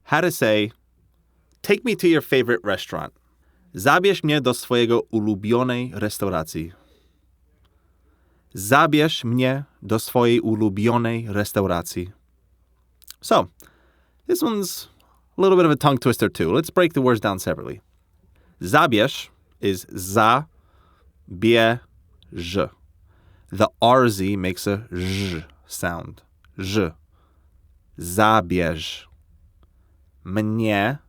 how to say, take me to your favorite restaurant. Zabierz mnie do swojej ulubionej restauracji. Zabierz mnie do swojej ulubionej restauracji. So, this one's a little bit of a tongue twister too. Let's break the words down separately. Zabierz is Zah-byesh. The RZ makes a zh sound. Zh. Zabierz. Mnie.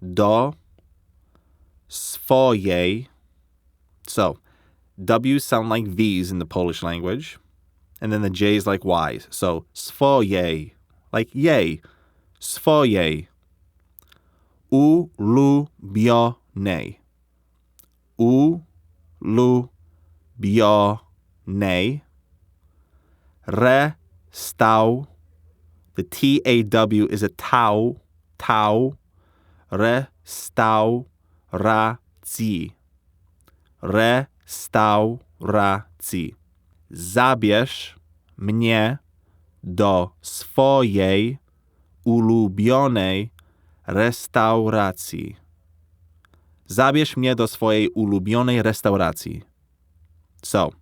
Do. Swojej. So, W's sound like V's in the Polish language. And then the J's like Y's. So, sfo-yey. Like yay. Sfo-yey. Oo-lue-byo-ney. Oo-lue-byo-ney. Restau. The TAW is a tau. Tau. Restauracji. Restauracji. Zabierz mnie do swojej ulubionej restauracji. Zabierz mnie do swojej ulubionej restauracji. So,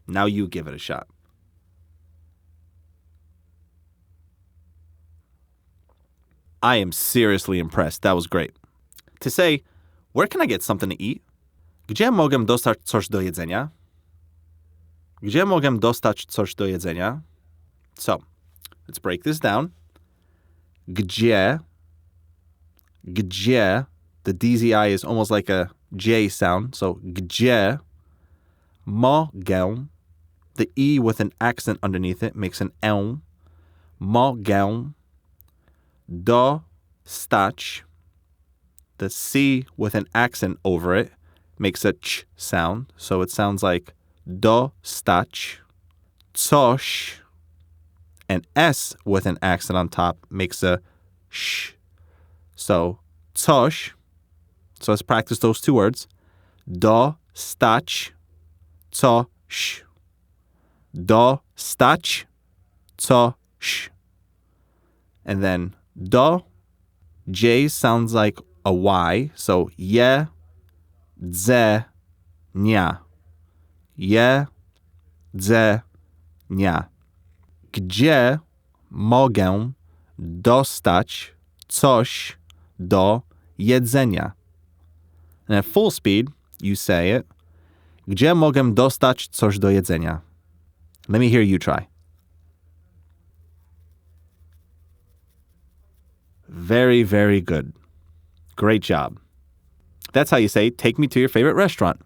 now you give it a shot. I am seriously impressed. That was great. To say, where can I get something to eat? Gdzie mogę dostać coś do jedzenia? Gdzie mogę dostać coś do jedzenia? So, let's break this down. Gdzie, the DZI is almost like a J sound. So, gdzie, mogę, the E with an accent underneath it makes an L. Mogę, dostać, the C with an accent over it makes a ch sound. So it sounds like dostać. Coś, an S with an accent on top makes a sh. So coś. So let's practice those two words. Dostać, coś. Dostać, coś. And then do, J sounds like a Y. So jedzenia. Jedzenia. Gdzie mogę dostać coś do jedzenia? And at full speed, you say it. Gdzie mogę dostać coś do jedzenia? Let me hear you try. Very, very good. Great job. That's how you say, take me to your favorite restaurant.